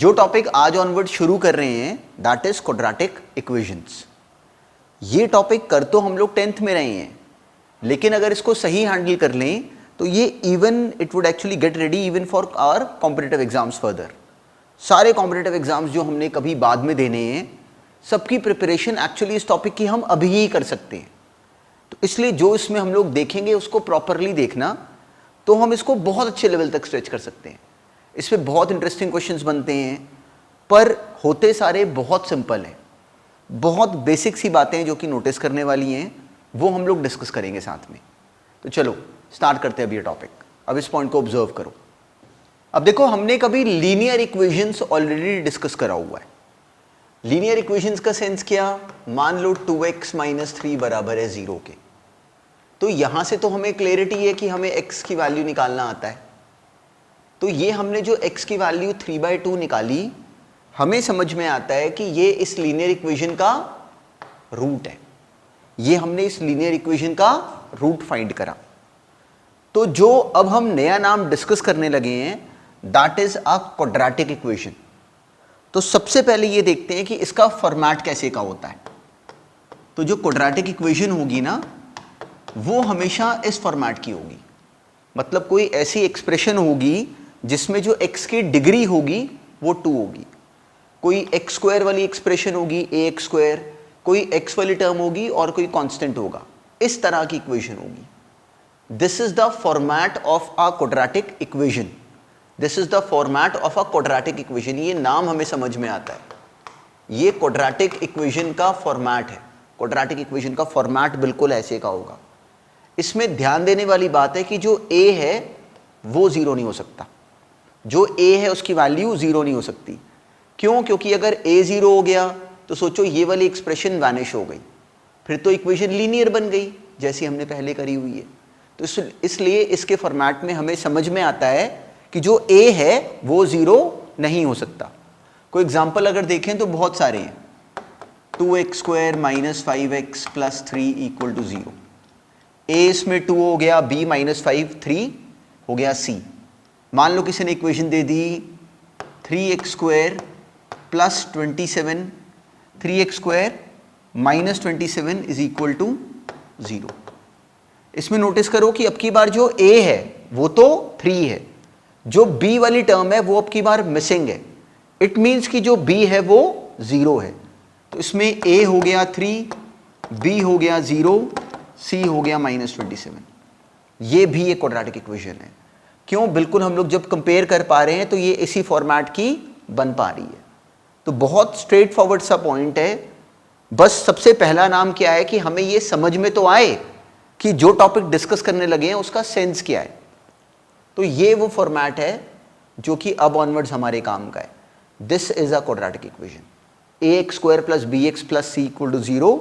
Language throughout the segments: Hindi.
जो टॉपिक आज ऑनवर्ड शुरू कर रहे हैं दैट इज क्वाड्रेटिक इक्वेशंस। ये टॉपिक कर तो हम लोग 10th में रहे हैं, लेकिन अगर इसको सही हैंडल कर लें तो ये even it would actually get ready even for our competitive exams further. सारे कॉम्पिटिटिव एग्जाम्स जो हमने कभी बाद में देने हैं, सबकी प्रिपरेशन एक्चुअली इस टॉपिक की हम अभी ही कर सकते हैं। तो इसलिए जो इसमें हम लोग देखेंगे उसको प्रॉपरली देखना, तो हम इसको बहुत अच्छे लेवल तक स्ट्रेच कर सकते हैं। इसमें बहुत इंटरेस्टिंग क्वेश्चंस बनते हैं, पर होते सारे बहुत सिंपल हैं। बहुत बेसिक सी बातें जो कि नोटिस करने वाली हैं, वो हम लोग डिस्कस करेंगे साथ में। तो चलो स्टार्ट करते हैं अब ये टॉपिक। अब इस पॉइंट को ऑब्जर्व करो। अब देखो, हमने कभी लीनियर इक्वेशंस ऑलरेडी डिस्कस करा हुआ है। लीनियर इक्वेशंस का सेंस क्या, मान लो 2x - 3 बराबर है 0 के। तो यहां से तो हमें क्लैरिटी है कि हमें x की वैल्यू निकालना आता है। तो ये हमने जो x की वैल्यू 3/2 निकाली, हमें समझ में आता है कि ये इस लीनियर इक्वेशन का रूट है। ये हमने इस लीनियर इक्वेशन का रूट फाइंड करा। तो जो अब हम नया नाम डिस्कस करने लगे हैं that is a quadratic equation. तो सबसे पहले ये देखते हैं कि इसका फॉर्मेट कैसे का होता है। तो जो क्वाड्रेटिक इक्वेशन होगी ना, वो हमेशा इस फॉर्मेट की होगी। मतलब कोई ऐसी एक्सप्रेशन होगी जिसमें जो x की डिग्री होगी वो 2 होगी। कोई x² वाली एक्सप्रेशन होगी ax², कोई x वाली टर्म होगी और कोई कांस्टेंट होगा। इस तरह की इक्वेशन होगी। This is the format of a quadratic equation. This is the format of a quadratic equation. ये नाम हमें समझ में आता है। ये क्वाड्रेटिक इक्वेशन का फॉर्मेट है। क्वाड्रेटिक इक्वेशन का फॉर्मेट बिल्कुल ऐसे का होगा। इसमें ध्यान देने वाली बात है कि जो a है वो 0 नहीं हो सकता। जो a है उसकी वैल्यू 0 नहीं हो सकती। क्यों? क्योंकि अगर a 0 हो गया तो सोचो ये वाली एक्सप्रेशन वैनिश हो गई, फिर तो इक्वेशन लीनियर बन गई जैसी हमने पहले करी हुई है। तो इसलिए इसके फॉर्मेट में हमें समझ में आता है कि जो a है वो 0 नहीं हो सकता। कोई एग्जांपल अगर देखें तो बहुत सारे हैं। 2x² - 5x + 3 = 0। a इसमें 2 हो गया, b - 5 3 हो गया, c। मान लो किसी ने इक्वेशन दे दी 3x² + 27, 3x² - 27 = 0। इसमें नोटिस करो कि अब की बार जो a है वो तो 3 है, जो b वाली टर्म है वो अब की बार मिसिंग है। इट मीन्स कि जो b है वो 0 है। तो इसमें a हो गया 3, b हो गया 0, c हो गया -27। ये भी एक क्वाड्रेटिक इक्वेशन है। क्यों? बिल्कुल हम लोग जब कंपेयर कर पा रहे हैं तो ये इसी फॉर्मेट की बन पा रही है। तो बहुत स्ट्रेट फॉरवर्ड सा पॉइंट है। बस सबसे पहला नाम क्या है कि हमें ये समझ में तो आए कि जो टॉपिक डिस्कस करने लगे हैं उसका सेंस क्या है। तो ये वो फॉर्मेट है जो कि अब ऑनवर्ड्स हमारे काम का है। This is a quadratic equation. ax² + bx + c = 0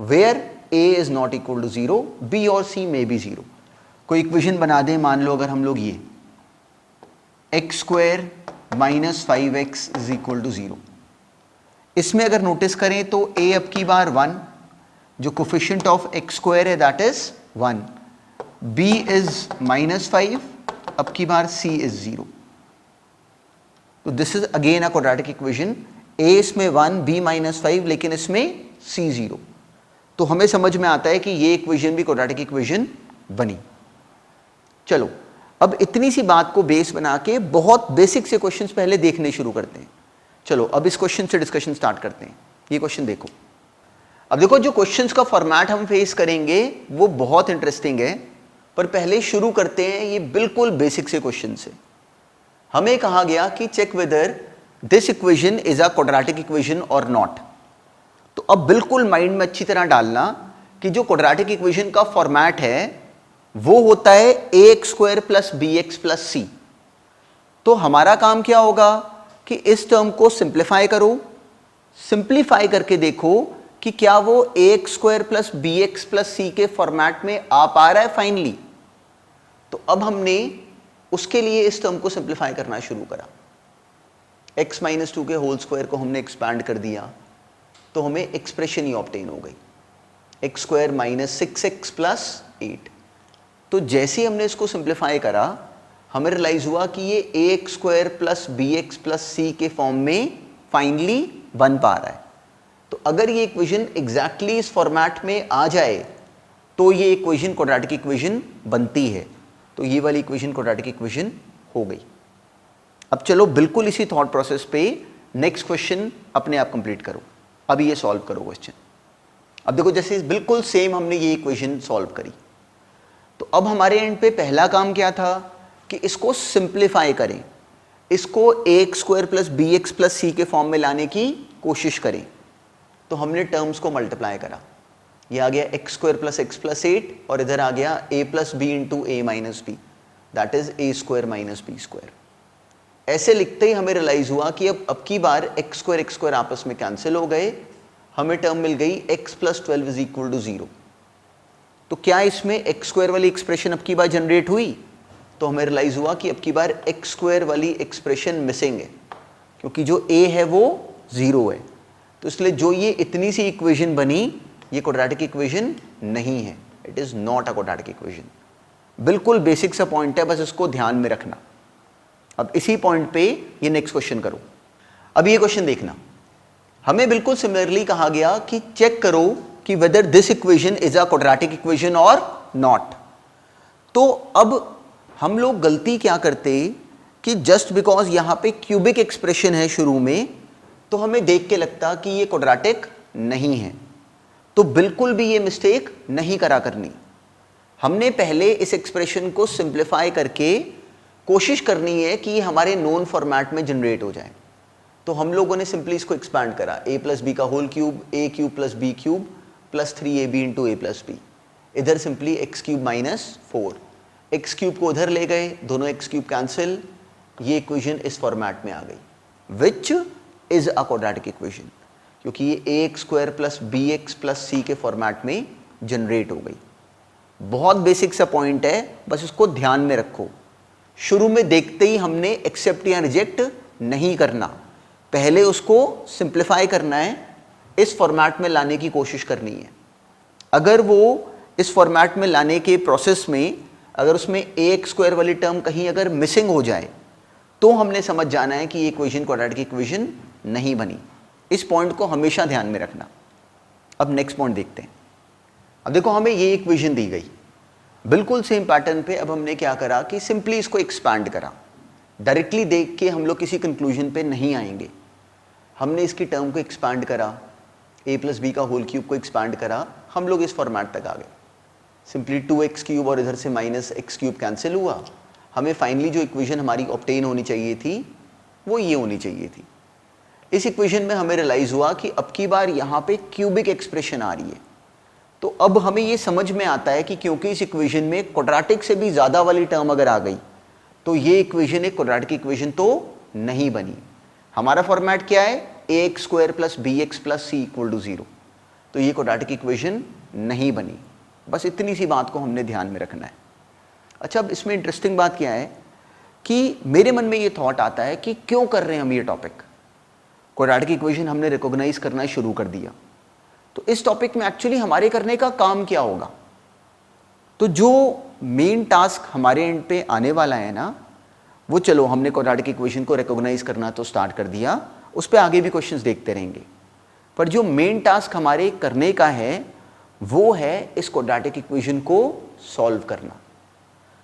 where a is not equal to 0, b और c may be 0। कोई इक्वेशन बना दें, मान लो अगर हम लोग ये x² - 5x = 0। इसमें अगर नोटिस करें तो a अब की बार 1, जो कोफिशिएंट ऑफ x² है दैट इज 1, b इज -5, अब की बार c इज 0। तो this is again a quadratic equation. a इसमें 1, b -5, लेकिन इसमें c 0। तो हमें समझ में आता है कि ये इक्वेशन भी क्वाड्रेटिक इक्वेशन बनी। चलो अब इतनी सी बात को बेस बना के बहुत बेसिक से क्वेश्चंस पहले देखने शुरू करते हैं। चलो अब इस क्वेश्चन से डिस्कशन स्टार्ट करते हैं। ये क्वेश्चन देखो। अब देखो, जो क्वेश्चंस का फॉर्मेट हम फेस करेंगे वो बहुत इंटरेस्टिंग है, पर पहले शुरू करते हैं ये बिल्कुल बेसिक से क्वेश्चन से। हमें कहा गया कि check whether this equation is a quadratic equation और नॉट। तो अब बिल्कुल माइंड में अच्छी तरह डालना कि जो क्वाड्रेटिक इक्वेशन का फॉर्मेट है वो होता है ax² + bx + c। तो हमारा काम क्या होगा कि इस टर्म को सिंप्लीफाई करो। सिंप्लीफाई करके देखो कि क्या वो ax² + bx + c के फॉर्मेट में आ पा रहा है फाइनली। तो अब हमने उसके लिए इस टर्म को सिंप्लीफाई करना शुरू करा। x - 2 के होल स्क्वायर को हमने एक्सपैंड कर दिया, तो हमें एक्सप्रेशन ही ऑब्टेन हो गई, x² - 6x + 8। तो जैसे हमने इसको सिंप्लीफाई करा हमें रियलाइज हुआ कि ये a x square plus b x plus c के फॉर्म में फाइनली बन पा रहा है। तो अगर ये इक्वेशन एग्जैक्टली इस फॉर्मेट में आ जाए तो ये इक्वेशन क्वाड्रेटिक इक्वेशन बनती है। तो ये वाली इक्वेशन क्वाड्रेटिक इक्वेशन हो गई। अब चलो बिल्कुल इसी थॉट प्रोसेस पे नेक्स्ट क्वेश्चन अपने आप कंप्लीट करो। अब ये सॉल्व करो क्वेश्चन। अब देखो जैसे बिल्कुल सेम हमने ये इक्वेशन सॉल्व करी, तो अब हमारे एंड पे पहला काम क्या था कि इसको सिंप्लीफाई करें, इसको a x square plus b x plus c के फॉर्म में लाने की कोशिश करें। तो हमने टर्म्स को मल्टीप्लाई करा, ये आ गया x square plus x plus 8 और इधर आ गया a plus b into a minus b, that is a square minus b square. ऐसे लिखते ही हमें रियलाइज हुआ कि अब की बार एक्स स्क्वायर आपस में कैंसिल हो गए, हमें टर्म मिल गई x plus 12 is equal to 0। तो क्या इसमें एक्स स्क्वायर वाली एक्सप्रेशन अब की बार जनरेट हुई? तो हमें रियलाइज हुआ कि अब की बार एक्स स्क्वायर वाली एक्सप्रेशन मिसिंग है, क्योंकि जो ए है वो 0 है। तो इसलिए जो ये इतनी सी इक्वेशन बनी, ये क्वाड्रेटिक इक्वेशन नहीं है, it is not a quadratic equation. बिल्कुल बेसिक सा पॉइंट है, बस इसको ध्यान में रखना। अब इसी पॉइंट पे ये नेक्स्ट क्वेश्चन करो। अब ये क्वेश्चन देखना, हमें बिल्कुल सिमिलरली कहा गया कि चेक करो कि weather this equation is a quadratic equation और नॉट। तो अब हम लोग गलती क्या करते कि जस्ट बिकॉज यहां पे क्यूबिक एक्सप्रेशन है शुरू में, तो हमें देख के लगता कि ये क्वाड्रेटिक नहीं है। तो बिल्कुल भी ये मिस्टेक नहीं करा करनी। हमने पहले इस एक्सप्रेशन को सिंप्लीफाई करके कोशिश करनी है कि ये हमारे नोन फॉर्मेट में जनरेट हो जाए। तो हम लोगों ने सिंपली इसको एक्सपैंड करा, ए प्लस बी का whole cube, a cube plus b cube plus 3ab into a plus b. इधर simply x cube minus 4, x cube को उधर ले गए, दोनों एक्स क्यूब कैंसिल, ये इक्वेशन इस फॉर्मेट में आ गई which is a quadratic equation, क्योंकि ये a x square plus b x plus c के फॉर्मेट में जनरेट हो गई। बहुत बेसिक सा पॉइंट है, बस इसको ध्यान में रखो। शुरू में देखते ही हमने एक्सेप्ट या रिजेक्ट नहीं करना, पहले उसको सिंप्लीफाई करना है, इस फॉर्मेट में लाने की कोशिश करनी है। अगर वो इस फॉर्मेट में लाने के प्रोसेस में अगर उसमें ए एक्स स्क्वायर वाली टर्म कहीं अगर मिसिंग हो जाए, तो हमने समझ जाना है कि ये इक्वेशन क्वाड्रेटिक इक्वेशन नहीं बनी। इस पॉइंट को हमेशा ध्यान में रखना। अब नेक्स्ट पॉइंट देखते हैं। अब देखो हमें ये इक्वेशन दी गई, बिल्कुल सेम पैटर्न पे अब हमने क्या करा कि सिंपली इसको एक्सपैंड करा। डायरेक्टली देख के हम लोग किसी कंक्लूजन पे नहीं आएंगे, हमने इसकी टर्म को एक्सपैंड करा, ए प्लस बी का होल क्यूब को एक्सपैंड करा, हम लोग इस फॉर्मेट तक आ गए। सिंपली 2x क्यूब और इधर से माइनस एक्स क्यूब कैंसिल हुआ, हमें फाइनली जो इक्वेशन हमारी ऑब्टेन होनी चाहिए थी वो ये होनी चाहिए थी। इस इक्वेशन में हमें रियलाइज हुआ कि अब की बार यहाँ पे क्यूबिक एक्सप्रेशन आ रही है। तो अब हमें ये समझ में आता है कि क्योंकि इस इक्वेशन में क्वाड्रेटिक से भी ज़्यादा वाली टर्म अगर आ गई, तो ये इक्वेशन एक क्वाड्रेटिक इक्वेशन तो नहीं बनी। हमारा फॉर्मेट क्या है, a x square plus b x plus c equal to 0, तो ये क्वाड्रेटिक इक्वेशन नहीं बनी। बस इतनी सी बात को हमने ध्यान में रखना है। अच्छा, अब इसमें इंटरेस्टिंग बात क्या है कि मेरे मन में ये थॉट आता है कि क्यों कर रहे हैं हम ये टॉपिक। क्वाड्रेटिक इक्वेशन हमने रिकॉग्नाइज करना शुरू कर दिया, तो इस टॉपिक में एक्चुअली हमारे करने का काम क्या होगा। तो जो मेन टास्क हमारे एंड पे आने वाला है ना, वो चलो हमने क्वाड्रेटिक इक्वेशन को रिकॉग्नाइज करना तो स्टार्ट कर दिया, उस पर आगे भी क्वेश्चंस देखते रहेंगे। पर जो मेन टास्क हमारे करने का है वो है इस क्वाड्रेटिक इक्वेशन को सॉल्व करना।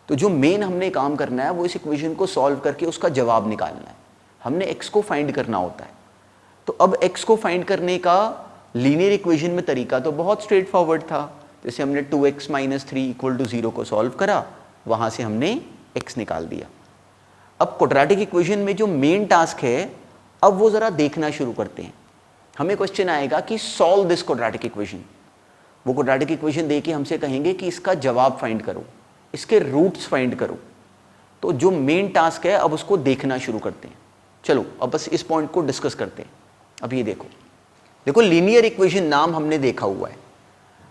तो जो मेन हमने काम करना है वो इस इक्वेशन को सॉल्व करके उसका जवाब निकालना है। हमने x को फाइंड करना होता है। तो अब x को फाइंड करने का लीनियर इक्वेशन में तरीका तो बहुत स्ट्रेट फॉरवर्ड था। जैसे हमने 2x माइनस 3 इक्वल टू 0 को सॉल्व करा, वहाँ से हमने x निकाल दिया। अब क्वाड्रेटिक इक्वेशन में जो मेन टास्क है, अब वो ज़रा देखना शुरू करते हैं। हमें क्वेश्चन आएगा कि सॉल्व दिस क्वाड्रेटिक इक्वेशन। वो क्वाड्रेटिक इक्वेशन दे के हमसे कहेंगे कि इसका जवाब फाइंड करो, इसके रूट्स फाइंड करो। तो जो मेन टास्क है अब उसको देखना शुरू करते हैं। चलो अब बस इस पॉइंट को डिस्कस करते हैं। अब ये देखो लीनियर इक्वेशन नाम हमने देखा हुआ है।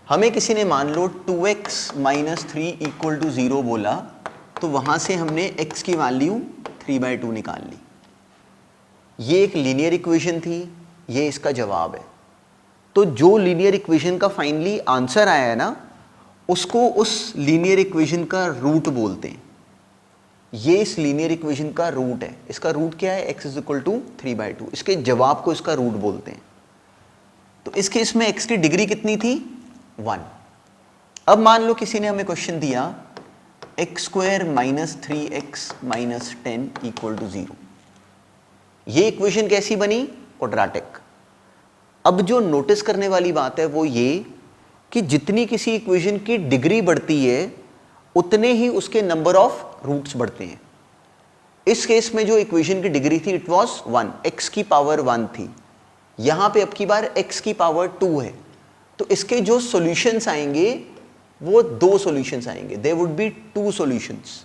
हमें किसी ने मान लो 2x माइनस 3 इक्वल टू 0 बोला, तो वहाँ से हमने x की वैल्यू 3/2 निकाल ली। ये एक लीनियर इक्वेशन थी, ये इसका जवाब है। तो जो लीनियर इक्वेशन का फाइनली आंसर आया है ना, उसको उस लीनियर इक्वेशन का रूट बोलते हैं। ये इस लीनियर इक्वेशन का रूट है। इसका रूट क्या है? x is equal to 3/2। इसके जवाब को इसका रूट बोलते हैं। तो इस केस में x की डिग्री कितनी थी? 1। अब मान लो किसी ने हमें क्वेश्चन दिया x² minus 3x minus 10 equal to 0। ये इक्वेशन कैसी बनी? क्वाड्रेटिक। अब जो नोटिस करने वाली बात है वो ये कि जितनी किसी इक्वेशन की डिग्री बढ़ती है उतने ही उसके नंबर ऑफ रूट्स बढ़ते हैं। इस केस में जो इक्वेशन की डिग्री थी इट वाज 1, x की पावर 1 थी। यहां पे अब की बार x की पावर 2 है, तो इसके जो सॉल्यूशंस आएंगे वो 2 सॉल्यूशंस आएंगे। There would be 2 solutions.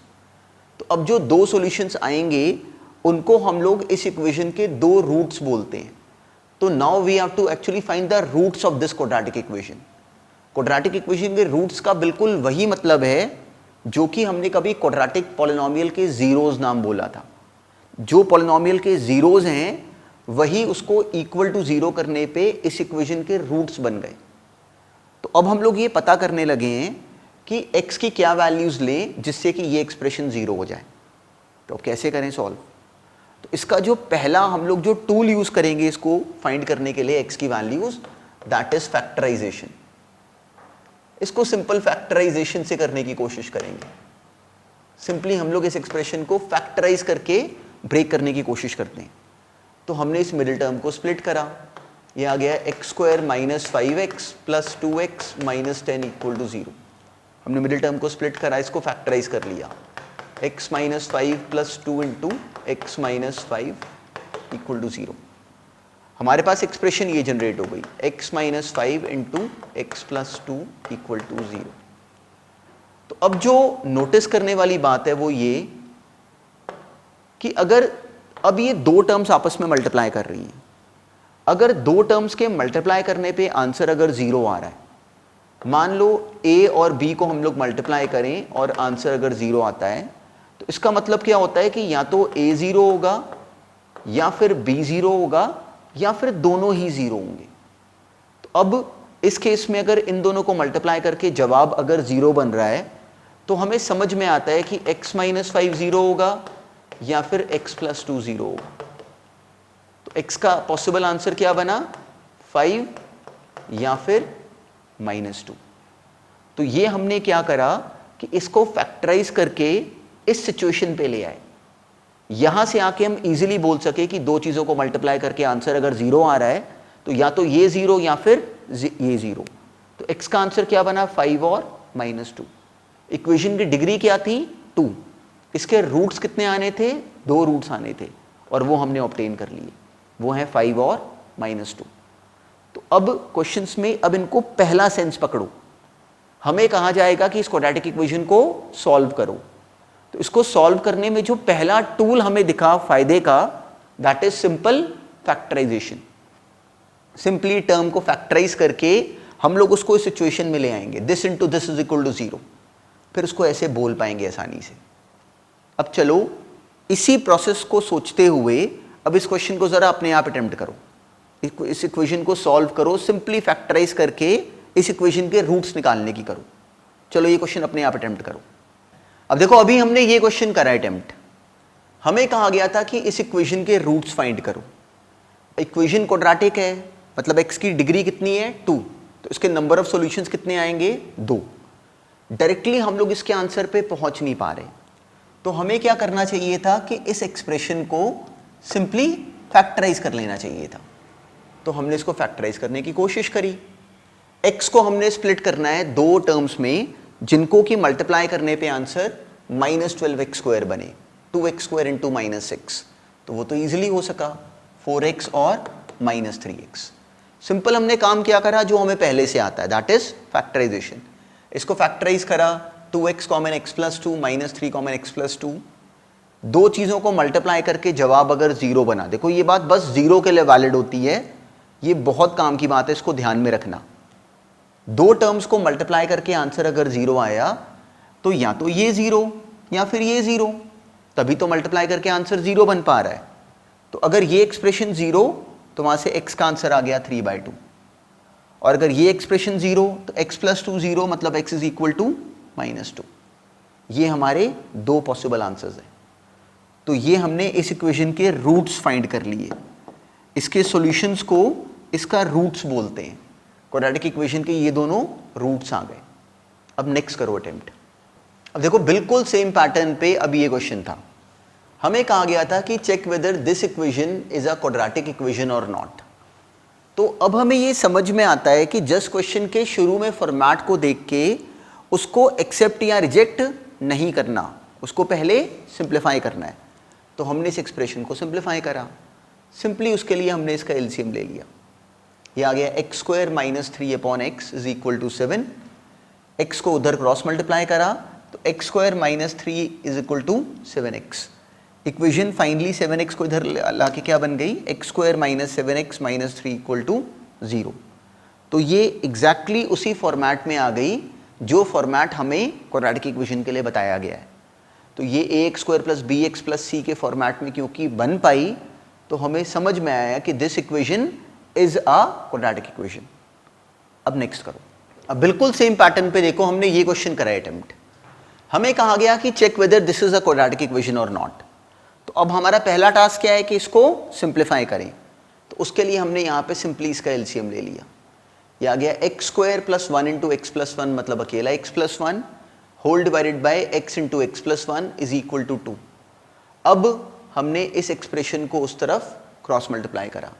तो अब जो 2 सॉल्यूशंस आएंगे उनको हम लोग इस इक्वेशन के 2 रूट्स बोलते हैं। तो now we have to actually find the roots of this quadratic equation. Quadratic equation के रूट्स का बिल्कुल वही मतलब है जो कि हमने कभी क्वाड्रेटिक पॉलिनोमियल के जीरोज नाम बोला था। जो पॉलिनोमियल के जीरोज हैं वही उसको इक्वल टू 0 करने पे इस इक्वेशन के रूट्स बन गए। तो अब हम लोग ये पता करने लगे हैं कि x की क्या वैल्यूज लें जिससे कि ये एक्सप्रेशन 0 हो जाए। तो अब कैसे करें सॉल्व? तो इसका जो पहला हम लोग जो टूल यूज करेंगे इसको फाइंड करने के लिए x की वैल्यूज, दैट इज फैक्टराइजेशन। इसको सिंपल फैक्टराइजेशन से करने की कोशिश करेंगे। सिंपली हम लोग इस एक्सप्रेशन को फैक्टराइज करके ब्रेक करने की कोशिश करते हैं। तो हमने इस मिडिल टर्म को स्प्लिट करा, ये आ गया x² minus 5x plus 2x minus 10 equal to 0। हमने मिडिल टर्म को स्प्लिट करा, इसको फैक्टराइज कर लिया। x minus 5 plus 2 into x minus 5 equal to 0। हमारे पास एक्सप्रेशन ये जनरेट हो गई, x minus 5 into x plus 2 equal to 0। तो अब जो नोटिस करने वाली बात है वो ये कि अगर अब ये 2 टर्म्स आपस में मल्टीप्लाई कर रही हैं, अगर 2 टर्म्स के मल्टीप्लाई करने पे आंसर अगर 0 आ रहा है, मान लो a और b को हम लोग मल्टीप्लाई करें और आंसर अगर 0 आता है, तो इसका मतलब क्या होता है कि या तो a 0 होगा या फिर b 0 होगा या फिर दोनों ही 0 होंगे। तो अब इस केस में अगर इन दोनों को मल्टीप्लाई करके जवाब अगर 0 बन रहा है तो हमें समझ में आता है कि x माइनस 5 0 होगा या फिर x प्लस 2 0 होगा। तो x का पॉसिबल आंसर क्या बना? 5 या फिर -2। तो ये हमने क्या करा कि इसको फैक्टराइज करके इस सिचुएशन पे ले आए। यहां से आके हम इजीली बोल सके कि 2 चीजों को मल्टीप्लाई करके आंसर अगर 0 आ रहा है तो या तो ये 0 या फिर ये 0। तो x का आंसर क्या बना? 5 और -2। इक्वेशन की डिग्री क्या थी? 2। इसके रूट्स कितने आने थे? 2 रूट्स आने थे और वो हमने ऑब्टेन कर लिए, वो है 5 और -2। तो अब क्वेश्चंस में अब इनको पहला सेंस पकड़ो। हमें कहा जाएगा कि इस क्वाड्रेटिक इक्वेशन को सॉल्व करो। तो इसको सॉल्व करने में जो पहला टूल हमें दिखा फायदे का, that is simple factorisation. Simply term को फैक्टराइज करके हम लोग उसको इस सिचुएशन में ले आएंगे, this into this is equal to 0। फिर उसको ऐसे बोल पाएंगे आसानी से। अब चलो इसी प्रोसेस को सोचते हुए अब इस क्वेश्चन को जरा अपने आप अटेम्प्ट करो। इस इक्वेशन को सॉल्व करो, सिंपली फैक्टराइज करके इस इक्वेशन के रूट्स निकालने की करो। चलो ये क्वेश्चन अपने आप अटेम्प्ट करो। अब देखो अभी हमने ये क्वेश्चन करा अटेम्प्ट, हमें कहा गया था कि इस इक्वेशन के रूट्स फाइंड करो। इक्वेशन क्वाड्रेटिक है, मतलब x की डिग्री कितनी है? 2। तो इसके नंबर ऑफ सॉल्यूशंस कितने आएंगे? 2। डायरेक्टली हम लोग इसके आंसर पे पहुंच नहीं पा रहे, तो हमें क्या करना चाहिए था कि इस एक्सप्रेशन को सिंपली फैक्टराइज कर लेना चाहिए था। तो हमने इसको फैक्टराइज करने की कोशिश करी। x को हमने स्प्लिट करना है 2 टर्म्स में जिनको कि मल्टीप्लाई करने पे आंसर -12x² बने, 2x² इंटू -6। तो वो तो इजीली हो सका, 4x और -3x। सिंपल हमने काम क्या करा जो हमें पहले से आता है, दैट इज फैक्टराइजेशन। इसको फैक्टराइज करा, 2x common x plus 2 -3 common x plus 2। 2 चीज़ों को मल्टीप्लाई करके जवाब अगर 0 बना, देखो ये बात बस 0 के लिए वैलिड होती है, ये बहुत काम की बात है, इसको ध्यान में रखना। 2 टर्म्स को मल्टीप्लाई करके आंसर अगर 0 आया तो या तो ये 0 या फिर ये 0, तभी तो मल्टीप्लाई करके आंसर 0 बन पा रहा है। तो अगर ये एक्सप्रेशन 0 तो वहां से x का आंसर आ गया 3/2, और अगर ये एक्सप्रेशन 0 तो x प्लस 2 0, मतलब x इज इक्वल टू -2। ये हमारे 2 पॉसिबल आंसर्स हैं। तो ये हमने इस इक्वेशन के रूट्स फाइंड कर लिए, इसके सॉल्यूशंस को इसका रूट्स बोलते हैं। क्वाड्रेटिक इक्वेशन के ये दोनों रूट्स आ गए। अब नेक्स्ट करो अटेम्प्ट। अब देखो बिल्कुल सेम पैटर्न पे अब ये क्वेश्चन था, हमें कहा गया था कि check whether this equation is a quadratic equation और नॉट। तो अब हमें ये समझ में आता है कि जस्ट क्वेश्चन के शुरू में फॉर्मेट को देख के उसको एक्सेप्ट या रिजेक्ट नहीं करना, उसको पहले सिंप्लीफाई करना है। तो हमने इस एक्सप्रेशन को सिंप्लीफाई करा, सिंपली उसके लिए हमने इसका एलसीएम ले लिया। ये आ गया x square minus 3/x is equal to 7। X को उधर क्रॉस मल्टीप्लाई करा तो x square minus 3 is equal to 7x। Equation finally 7x को इधर लाके क्या बन गई, x square minus 7x minus 3 equal to 0। तो ये एग्जैक्टली उसी फॉर्मेट में आ गई जो फॉर्मेट हमें क्वाड्रेटिक इक्वेशन के लिए बताया गया है। तो ये ax square plus bx plus c के फॉर्मेट में क्योंकि बन पाई तो हमें समझ में आया कि this equation is a quadratic equation. अब नेक्स्ट करो। अब बिल्कुल सेम पैटर्न पे देखो, हमने ये क्वेश्चन करा है अटेम्प्ट, हमें कहा गया कि check whether this is a quadratic equation और नॉट। तो अब हमारा पहला टास्क क्या है कि इसको सिंप्लीफाई करें। तो उसके लिए हमने यहाँ पे सिंपली इसका एलसीएम ले लिया। ये आ गया x square plus 1 into x plus 1 मतलब अकेला x plus 1 whole divided by x into x plus 1 is equal to 2। अब हमने इस एक्सप्रेशन को उस तरफ क्रॉस मल्टीप्लाई करा,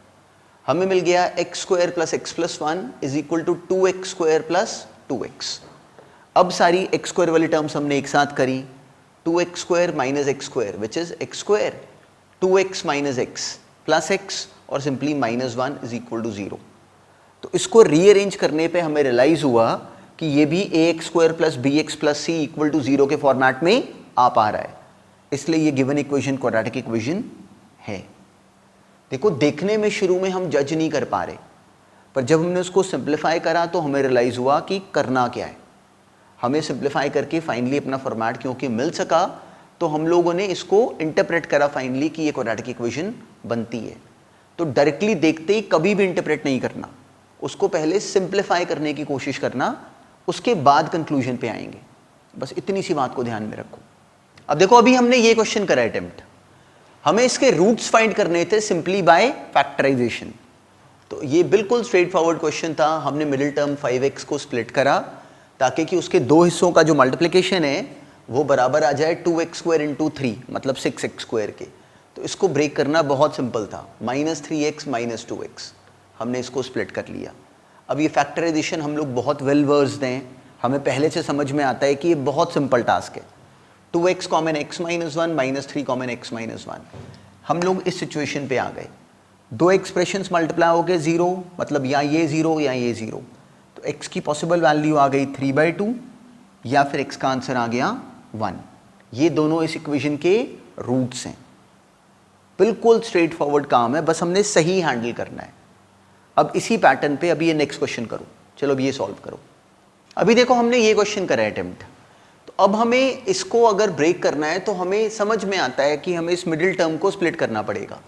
हमें मिल गया x square plus x plus 1 is equal to 2x square plus 2x। अब सारी एक्स स्क्वायर वाली टर्म्स हमने एक साथ करी, 2x square minus x square which is x square, 2x minus x plus x और simply minus 1 is equal to 0। तो इसको रीअरेंज करने पे हमें रियलाइज हुआ कि ये भी ax square plus bx plus c equal to 0 के फॉर्मेट में आ पा रहा है, इसलिए ये गिवन इक्वेशन क्वाड्रेटिक इक्वेशन है। देखो देखने में शुरू में हम जज नहीं कर पा रहे, पर जब हमने उसको सिंप्लीफाई करा तो हमें रियलाइज हुआ कि करना क्या है। हमें सिंप्लीफाई करके फाइनली अपना फॉर्मेट क्योंकि मिल सका तो हम लोगों ने इसको इंटरप्रेट करा फाइनली कि ये क्वाड्रेटिक इक्वेशन बनती है। तो डायरेक्टली देखते ही कभी भी इंटरप्रेट नहीं करना, उसको पहले सिंप्लीफाई करने की कोशिश करना, उसके बाद कंक्लूजन पे आएंगे। बस इतनी सी बात को ध्यान में रखो। अब देखो अभी हमने ये क्वेश्चन करा अटेम्प्ट, हमें इसके रूट्स फाइंड करने थे सिंपली बाय फैक्टराइजेशन। तो ये बिल्कुल स्ट्रेट फॉरवर्ड क्वेश्चन था। हमने मिडिल टर्म 5x को स्प्लिट करा ताकि कि उसके दो हिस्सों का जो मल्टीप्लिकेशन है वो बराबर आ जाए 2x स्क्वायर इंटू 3 मतलब 6x स्क्वायर के। तो इसको ब्रेक करना बहुत सिंपल था, माइनस 3x माइनस 2x, हमने इसको स्प्लिट कर लिया। अब ये फैक्टराइजेशन हम लोग बहुत वेल वर्स्ड हैं, हमें पहले से समझ में आता है कि ये बहुत सिंपल टास्क है। 2x common x minus 1 minus 3 common x minus 1, हम लोग इस सिचुएशन पे आ गए। दो एक्सप्रेशंस मल्टीप्लाई हो गए 0 मतलब या ये 0 या ये 0, तो x की पॉसिबल वैल्यू आ गई 3/2 या फिर x का आंसर आ गया 1। ये दोनों इस इक्वेशन के रूट्स हैं। बिल्कुल स्ट्रेट फॉरवर्ड काम है, बस हमने सही हैंडल करना है। अब इसी पैटर्न पे अभी ये नेक्स्ट क्वेश्चन करो, चलो अभी ये सॉल्व करो। अभी देखो हमने ये क्वेश्चन करा है अटेम्प्ट, तो अब हमें इसको अगर ब्रेक करना है तो हमें समझ में आता है कि हमें इस मिडिल टर्म को स्प्लिट करना पड़ेगा।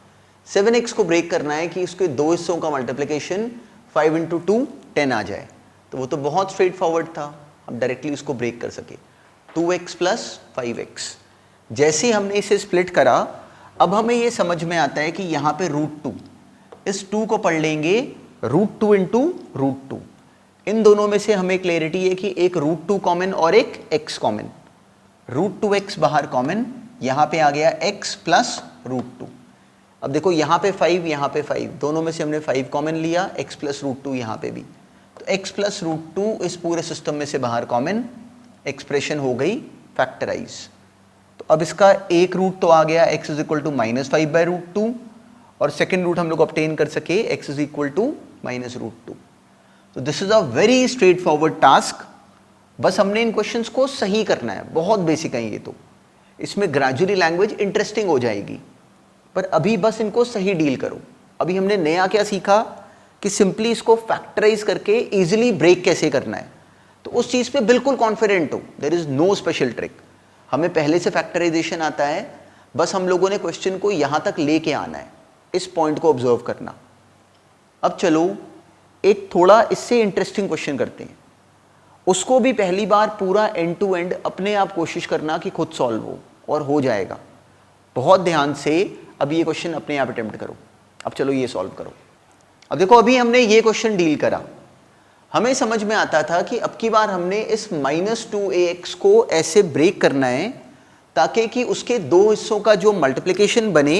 7x को ब्रेक करना है कि उसके दो हिस्सों का मल्टीप्लिकेशन 5 इंटू 2 10 आ जाए, तो वो तो बहुत स्ट्रेट फॉरवर्ड था, हम डायरेक्टली उसको ब्रेक कर सके। 2x प्लस 5x, जैसे ही हमने इसे स्प्लिट करा अब हमें ये समझ में आता है कि यहाँ पे √2, इस 2 को पढ़ लेंगे √2 इंटू √2। इन दोनों में से हमें क्लैरिटी है कि एक √2 कॉमन और एक x कॉमन, √2x बाहर कॉमन, यहाँ पे आ गया x प्लस √2। अब देखो यहाँ पे 5 यहाँ पे 5, दोनों में से हमने 5 कॉमन लिया, x प्लस √2 यहाँ पे भी, तो x प्लस √2 इस पूरे सिस्टम में से बाहर कॉमन, एक्सप्रेशन हो गई फैक्टराइज। तो अब इसका एक रूट तो आ गया x इज इक्वल टू -5/√2 और सेकेंड रूट हम लोग ऑब्टेन कर सके x इज इक्वल टू -√2। तो this is a very straightforward task, बस हमने इन क्वेश्चंस को सही करना है, बहुत बेसिक है ये तो। इसमें ग्रेजुअली लैंग्वेज इंटरेस्टिंग हो जाएगी, पर अभी बस इनको सही डील करो। अभी हमने नया क्या सीखा कि सिंपली इसको फैक्टराइज करके इजीली ब्रेक कैसे करना है, तो उस चीज़ पे बिल्कुल कॉन्फिडेंट हो, there is no special trick. हमें पहले से फैक्टराइजेशन आता है, बस हम लोगों ने क्वेश्चन को यहाँ तक लेके आना है, इस पॉइंट को ऑब्जर्व करना। अब चलो एक थोड़ा इससे इंटरेस्टिंग क्वेश्चन करते हैं, उसको भी पहली बार पूरा एंड टू एंड अपने आप कोशिश करना कि खुद सॉल्व हो, और हो जाएगा। बहुत ध्यान से अब ये क्वेश्चन अपने आप अटेम्प्ट करो। अब चलो ये सॉल्व करो। अब देखो अभी हमने ये क्वेश्चन डील करा, हमें समझ में आता था कि अब की बार हमने इस -2ax को ऐसे ब्रेक करना है ताकि कि उसके दो हिस्सों का जो मल्टीप्लिकेशन बने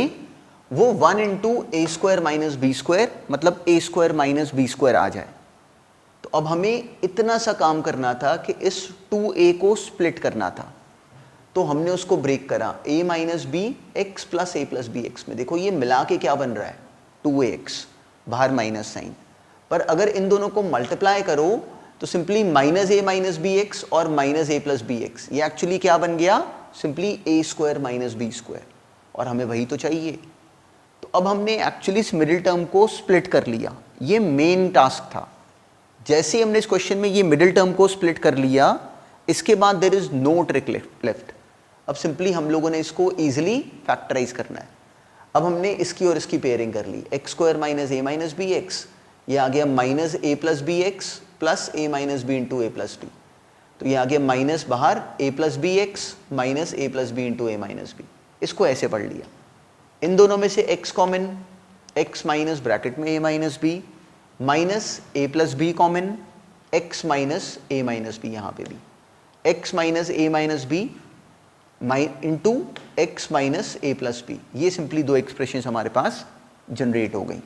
वो 1 into a square minus b square मतलब a square minus b square आ जाए। तो अब हमें इतना सा काम करना था कि इस 2a को स्प्लिट करना था, तो हमने उसको ब्रेक करा a minus b x plus a plus b x में। देखो ये मिला के क्या बन रहा है 2ax, बाहर माइनस साइन, पर अगर इन दोनों को मल्टीप्लाई करो तो simply minus a minus b x और minus a plus b x, ये एक्चुअली क्या बन गया सिंपली ए स्क्वायर माइनस बी स्क्वायर, और हमें वही तो चाहिए। तो अब हमने एक्चुअली इस मिडिल टर्म को स्प्लिट कर लिया, ये मेन टास्क था। जैसे ही हमने इस क्वेश्चन में ये मिडिल टर्म को स्प्लिट कर लिया, इसके बाद there is no trick left. अब सिंपली हम लोगों ने इसको इजीली फैक्टराइज करना है। अब हमने इसकी और इसकी पेयरिंग कर ली, x square minus a minus b x, ये आ गया minus a plus b x plus a minus b into a plus b. तो ये आ गया माइनस बाहर a plus b x minus a plus b into a minus b. इसको ऐसे पढ़ लिया, इन दोनों में से x common, x minus bracket में a minus b minus a plus b common, x minus a minus b, यहाँ पे भी x minus a minus b into x minus a plus b. ये सिंपली दो एक्सप्रेशन हमारे पास जनरेट हो गई।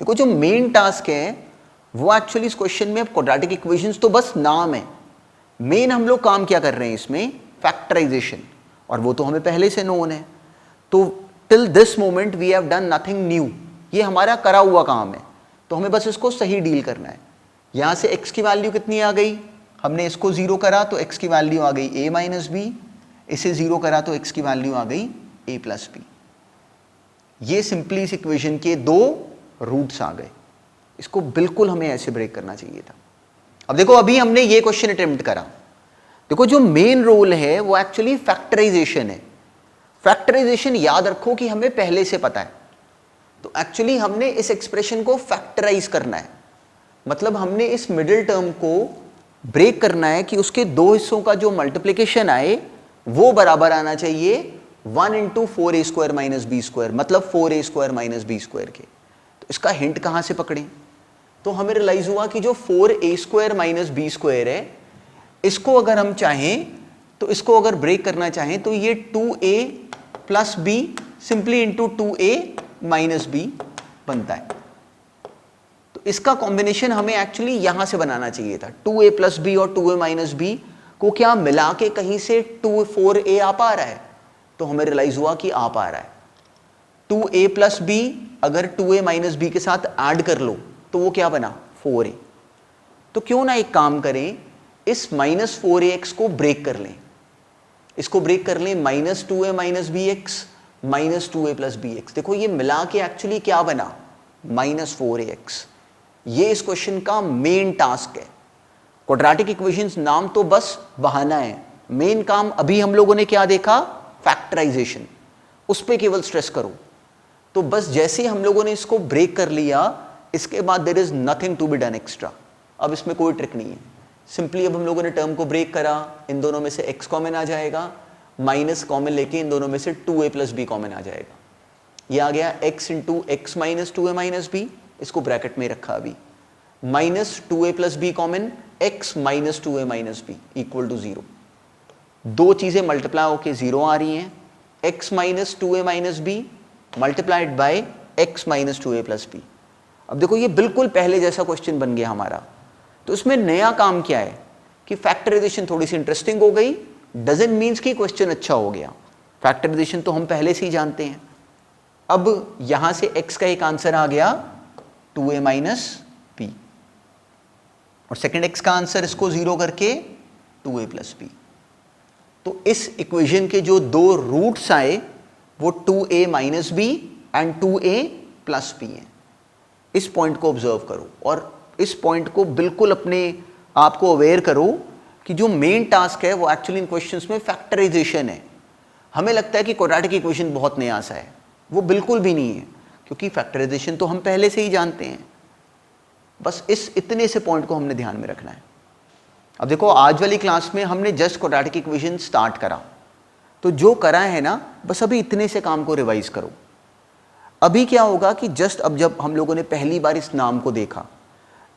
देखो जो मेन टास्क है वो एक्चुअली इस क्वेश्चन में, अब क्वाड्रेटिक इक्वेशंस तो बस नाम है, मेन हम लोग काम क्या कर रहे हैं इसमें फैक्टराइजेशन, और वो तो हमें पहले से नोन है। तो till this moment we have done nothing new, ये हमारा करा हुआ काम है, तो हमें बस इसको सही डील करना है। यहाँ से x की वैल्यू कितनी आ गई, हमने इसको 0 करा तो x की वैल्यू आ गई a माइनस बी, इसे 0 करा तो x की वैल्यू आ गई a प्लस बी। ये सिंपली इस इक्वेशन के दो रूट्स आ गए, इसको बिल्कुल हमें ऐसे ब्रेक करना चाहिए था। अब देखो अभी हमने ये क्वेश्चन अटेम्प्ट करा, देखो जो मेन रोल है वो एक्चुअली फैक्टराइजेशन है। फैक्टराइजेशन याद रखो कि हमें पहले से पता है, तो एक्चुअली हमने इस एक्सप्रेशन को फैक्टराइज करना है, मतलब हमने इस मिडिल टर्म को ब्रेक करना है कि उसके दो हिस्सों का जो मल्टीप्लिकेशन आए वो बराबर आना चाहिए 1 into 4a square minus b square, मतलब 4a square minus b square के। तो इसका हिंट कहाँ से पकड़ें, तो हमें रियलाइज हुआ कि जो 4a square minus b square है, इसको अगर हम चाहें तो इसको अगर ब्रेक करना चाहें तो ये 2a plus b simply into 2a minus b बनता है। तो इसका कॉम्बिनेशन हमें एक्चुअली यहां से बनाना चाहिए था, 2a प्लस बी और 2a माइनस बी को क्या मिला के कहीं से 4a आ पा रहा है, तो हमें रियलाइज हुआ कि आ पा रहा है। 2a प्लस बी अगर 2a माइनस बी के साथ ऐड कर लो तो वो क्या बना 4a। तो क्यों ना एक काम करें, इस माइनस 4ax को ब्रेक कर लें, इसको ब्रेक कर लें minus 2a minus b x minus 2a plus b x. देखो ये मिला के एक्चुअली क्या बना माइनस 4ax। ये इस क्वेश्चन का मेन टास्क है। क्वाड्रेटिक इक्वेशंस नाम तो बस बहाना है, मेन काम अभी हम लोगों ने क्या देखा फैक्टराइजेशन, उस पर केवल स्ट्रेस करो। तो बस जैसे ही हम लोगों ने इसको ब्रेक कर लिया, इसके बाद there is nothing to be done extra. अब इसमें कोई ट्रिक नहीं है, सिंपली अब हम लोगों ने टर्म को ब्रेक करा, इन दोनों में से x कॉमन आ जाएगा, माइनस कॉमन लेके इन दोनों में से 2a प्लस बी कॉमन आ जाएगा। ये आ गया x into x minus 2a minus b, इसको ब्रैकेट में रखा अभी, minus 2a plus b common, x minus 2a minus b equal to 0। दो चीजें मल्टीप्लाई होके 0 आ रही हैं, x minus 2a minus b multiplied by x minus 2a plus b. अब देखो ये बिल्कुल पहले जैसा क्वेश्चन बन गया हमारा। तो इसमें नया काम क्या है कि फैक्टराइजेशन थोड़ी सी इंटरेस्टिंग हो गई, डजंट मीन्स कि क्वेश्चन अच्छा हो गया। फैक्टराइजेशन तो हम पहले से ही जानते हैं। अब यहां से x का एक आंसर आ गया 2a माइनस बी, और सेकेंड x का आंसर इसको 0 करके 2a प्लस बी। तो इस इक्वेशन के जो दो रूट्स आए वो 2a minus b and 2a plus b हैं। इस पॉइंट को ऑब्जर्व करो और इस पॉइंट को बिल्कुल अपने आप को अवेयर करो कि जो मेन टास्क है वो एक्चुअली इन क्वेश्चंस में फैक्टराइजेशन है। हमें लगता है कि क्वाड्रेटिक इक्वेशन बहुत नया सा है, वो बिल्कुल भी नहीं है, क्योंकि फैक्टराइजेशन तो हम पहले से ही जानते हैं। बस इस इतने से पॉइंट को हमने ध्यान में रखना है। अब देखो आज वाली क्लास में हमने जस्ट क्वाड्रेटिक इक्वेशन स्टार्ट करा, तो जो करा है ना, बस अभी इतने से काम को रिवाइज करो। अभी क्या होगा कि जस्ट अब जब हम लोगों ने पहली बार इस नाम को देखा,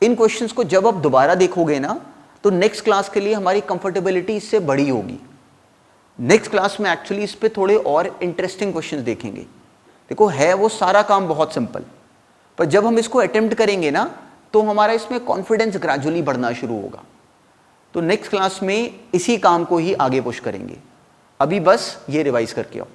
इन क्वेश्चंस को जब आप दोबारा देखोगे ना, तो नेक्स्ट क्लास के लिए हमारी कंफर्टेबिलिटी इससे बड़ी होगी। नेक्स्ट क्लास में एक्चुअली इस पे थोड़े और इंटरेस्टिंग क्वेश्चंस देखेंगे। देखो, है वो सारा काम बहुत सिंपल, पर जब हम इसको अटेम्प्ट करेंगे ना, तो हमारा इसमें कॉन्फिडेंस ग्रेजुअली बढ़ना शुरू होगा। तो नेक्स्ट क्लास में इसी काम को ही आगे पुश करेंगे। अभी बस ये रिवाइज करके आओ।